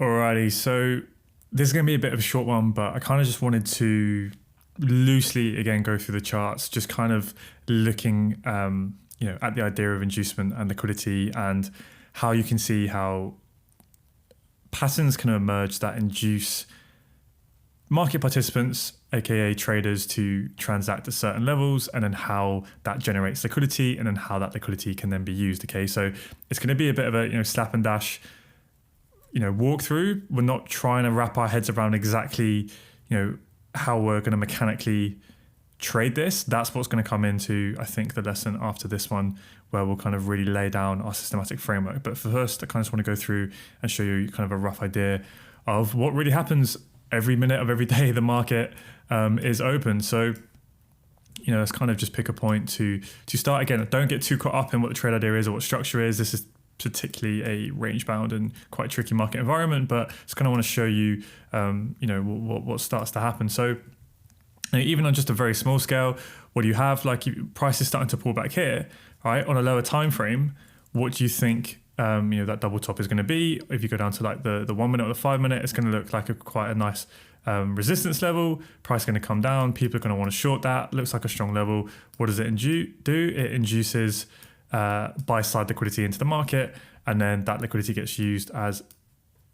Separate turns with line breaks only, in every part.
Alrighty, so this is going to be a bit of a short one, but I kind of just wanted to loosely again go through the charts, just kind of looking, at the idea of inducement and liquidity and how you can see how patterns can emerge that induce market participants, aka traders, to transact at certain levels, and then how that generates liquidity, and then how that liquidity can then be used. Okay, so it's going to be a bit of a slap and dash walk through. We're not trying to wrap our heads around exactly how we're going to mechanically trade this. That's what's going to come into, I think, the lesson after this one, where we'll kind of really lay down our systematic framework. But first, I kind of just want to go through and show you kind of a rough idea of what really happens every minute of every day the market is open. So let's kind of just pick a point to start. Again, don't get too caught up in what the trade idea is or what structure is. This is particularly a range bound and quite tricky market environment, but just kind of want to show you what starts to happen. So even on just a very small scale, what do you have? Like, price is starting to pull back here, right? On a lower time frame, what do you think that double top is going to be? If you go down to like the 1 minute or the 5 minute, it's going to look like quite a nice resistance level. Price is going to come down. People are going to want to short that. Looks like a strong level. What does it do? It induces buy side liquidity into the market, and then that liquidity gets used as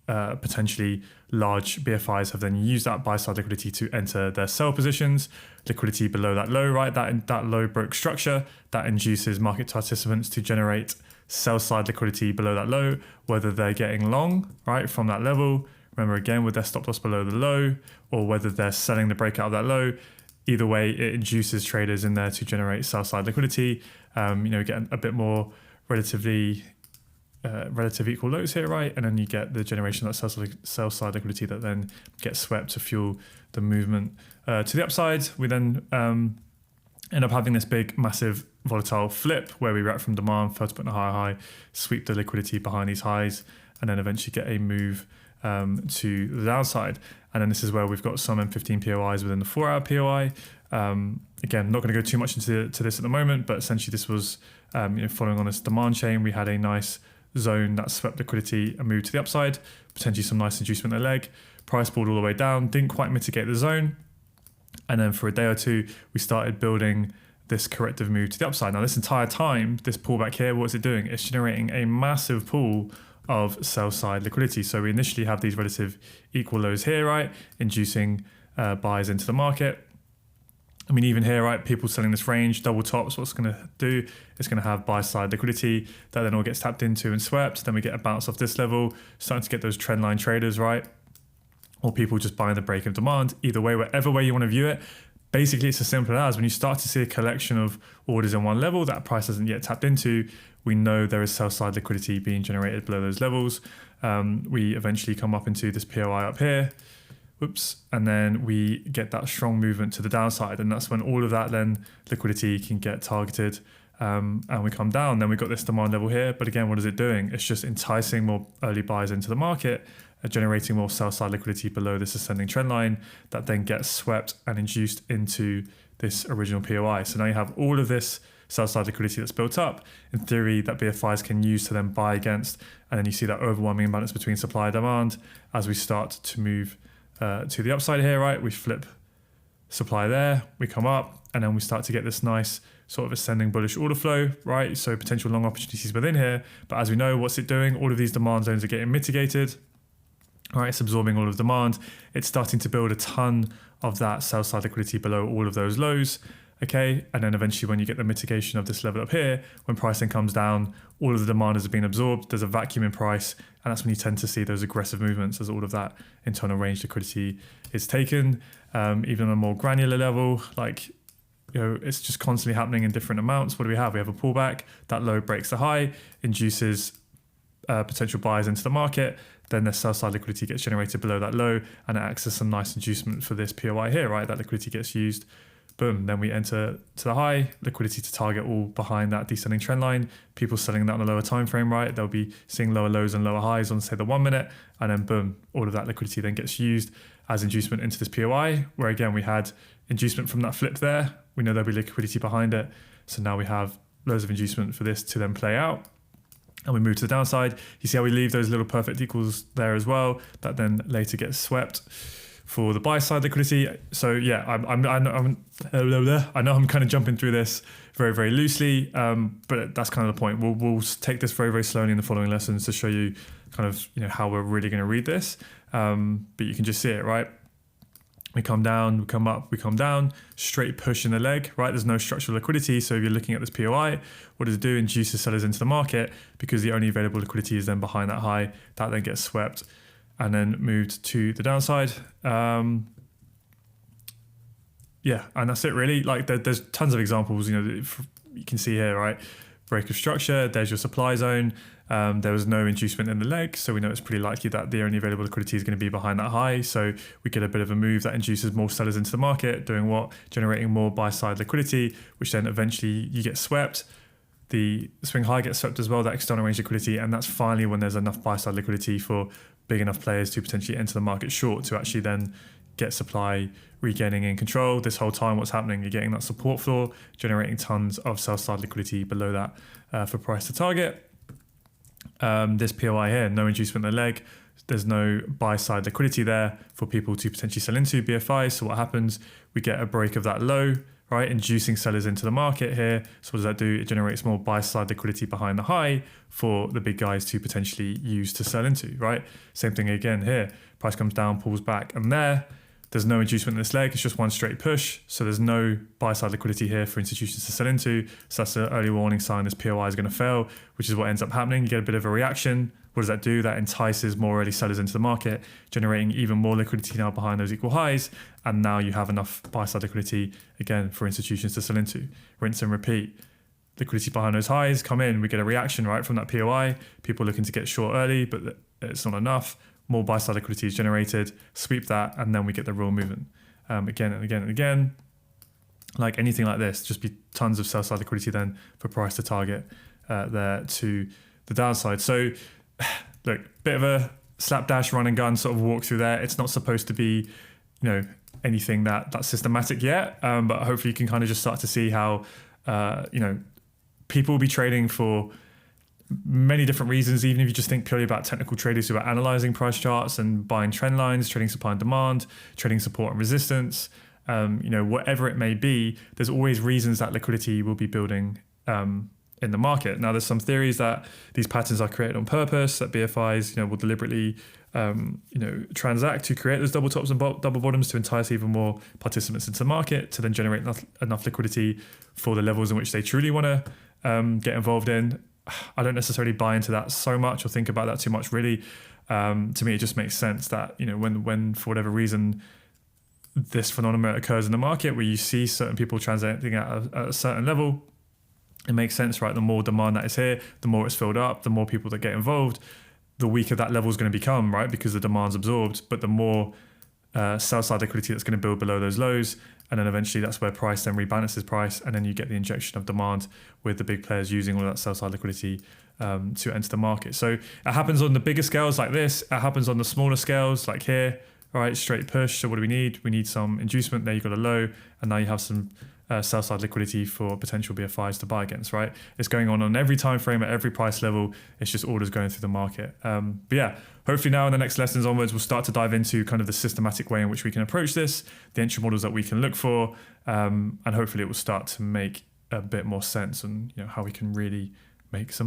potentially large BFIs have then used that buy side liquidity to enter their sell positions. Liquidity below that low, right? That low broke structure that induces market participants to generate sell side liquidity below that low, whether they're getting long, right, from that level. Remember, again, with their stop loss below the low, or whether they're selling the breakout of that low. Either way, it induces traders in there to generate sell side liquidity. Get a bit more relative equal lows here, right? And then you get the generation of that sell side liquidity that then gets swept to fuel the movement to the upside. We then end up having this big, massive, volatile flip where we react from demand, fail to put in a higher high, sweep the liquidity behind these highs, and then eventually get a move to the downside. And then this is where we've got some M15 POIs within the 4-hour POI. Again, not going to go too much into this at the moment, but essentially this was following on this demand chain. We had a nice zone that swept liquidity and moved to the upside, potentially some nice inducement at leg. Price pulled all the way down, didn't quite mitigate the zone. And then for a day or two, we started building this corrective move to the upside. Now, this entire time, this pullback here, what's it doing? It's generating a massive pool of sell side liquidity. So we initially have these relative equal lows here, right? Inducing buys into the market. I mean, even here, right, people selling this range, double tops, what's going to do? It's going to have buy side liquidity that then all gets tapped into and swept. Then we get a bounce off this level, starting to get those trend line traders, right? Or people just buying the break of demand. Either way, whatever way you want to view it, basically it's as simple as when you start to see a collection of orders in one level that price hasn't yet tapped into, we know there is sell side liquidity being generated below those levels. We eventually come up into this POI up here. And then we get that strong movement to the downside, and that's when all of that then liquidity can get targeted, and we come down. Then we've got this demand level here, but again, what is it doing? It's just enticing more early buys into the market, generating more sell side liquidity below this ascending trend line that then gets swept and induced into this original POI. So now you have all of this sell side liquidity that's built up, in theory, that BFIs can use to then buy against, and then you see that overwhelming imbalance between supply and demand as we start to move to the upside here, right? We flip supply there, we come up, and then we start to get this nice sort of ascending bullish order flow, right? So potential long opportunities within here. But as we know, what's it doing? All of these demand zones are getting mitigated, right? It's absorbing all of demand. It's starting to build a ton of that sell side liquidity below all of those lows. Okay, and then eventually when you get the mitigation of this level up here, when pricing comes down, all of the demand has been absorbed, there's a vacuum in price, and that's when you tend to see those aggressive movements as all of that internal range liquidity is taken. Even on a more granular level, like, it's just constantly happening in different amounts. What do we have? We have a pullback, that low breaks the high, induces potential buyers into the market, then the sell side liquidity gets generated below that low, and it acts as some nice inducement for this POI here, right? That liquidity gets used. Boom, then we enter to the high, liquidity to target all behind that descending trend line. People selling that on a lower time frame, right? They'll be seeing lower lows and lower highs on, say, the 1 minute, and then boom, all of that liquidity then gets used as inducement into this POI, where again, we had inducement from that flip there. We know there'll be liquidity behind it. So now we have loads of inducement for this to then play out. and we move to the downside. You see how we leave those little perfect equals there as well, that then later gets swept for the buy side liquidity. So yeah, I know I'm kind of jumping through this very, very loosely, but that's kind of the point. We'll take this very, very slowly in the following lessons to show you kind of, how we're really going to read this. But you can just see it, right? We come down, we come up, we come down, straight push in the leg, right? There's no structural liquidity. So if you're looking at this POI, what does it do? Induces sellers into the market because the only available liquidity is then behind that high. That then gets swept and then moved to the downside. Yeah, and that's it really. Like there's tons of examples, you can see here, right? Break of structure, there's your supply zone. There was no inducement in the leg, so we know it's pretty likely that the only available liquidity is going to be behind that high. So we get a bit of a move that induces more sellers into the market, doing what? Generating more buy-side liquidity, which then eventually you get swept. The swing high gets swept as well, that external range liquidity, and that's finally when there's enough buy-side liquidity for big enough players to potentially enter the market short to actually then get supply regaining in control. This whole time, what's happening? You're getting that support floor, generating tons of sell-side liquidity below that for price to target. This POI here, no inducement in the leg. There's no buy-side liquidity there for people to potentially sell into BFI. So what happens? We get a break of that low, right? Inducing sellers into the market here. So what does that do? It generates more buy-side liquidity behind the high for the big guys to potentially use to sell into, right? Same thing again here. Price comes down, pulls back, and there's no inducement in this leg. It's just one straight push. So there's no buy-side liquidity here for institutions to sell into. So that's an early warning sign this POI is going to fail, which is what ends up happening. You get a bit of a reaction. What does that do? That entices more early sellers into the market, generating even more liquidity now behind those equal highs. And now you have enough buy-side liquidity, again, for institutions to sell into. Rinse and repeat. Liquidity behind those highs come in. We get a reaction, right, from that POI. People looking to get short early, but it's not enough. More buy-side liquidity is generated, sweep that, and then we get the real movement. Again and again and again. Like anything like this, just be tons of sell-side liquidity then for price to target there to the downside. So look, bit of a slapdash run and gun sort of walk through there. It's not supposed to be, anything that's systematic yet, but hopefully you can kind of just start to see how, people will be trading for many different reasons. Even if you just think purely about technical traders who are analyzing price charts and buying trend lines, trading supply and demand, trading support and resistance, whatever it may be, there's always reasons that liquidity will be building in the market. Now, there's some theories that these patterns are created on purpose, that BFIs, will deliberately, transact to create those double tops and double bottoms to entice even more participants into the market to then generate enough liquidity for the levels in which they truly want to get involved in. I don't necessarily buy into that so much or think about that too much, really. To me, it just makes sense that, when for whatever reason, this phenomenon occurs in the market where you see certain people transacting at a certain level, it makes sense, right? The more demand that is here, the more it's filled up, the more people that get involved, the weaker that level is going to become, right? Because the demand's absorbed, but the more sell-side liquidity that's going to build below those lows. And then eventually that's where price then rebalances price. And then you get the injection of demand with the big players using all of that sell-side liquidity to enter the market. So it happens on the bigger scales like this. It happens on the smaller scales like here, right? Straight push. So what do we need? We need some inducement. There you got a low. And now you have some sell-side liquidity for potential BFIs to buy against, right? It's going on every time frame at every price level. It's just orders going through the market. But yeah, hopefully now in the next lessons onwards, we'll start to dive into kind of the systematic way in which we can approach this, the entry models that we can look for, and hopefully it will start to make a bit more sense on how we can really make some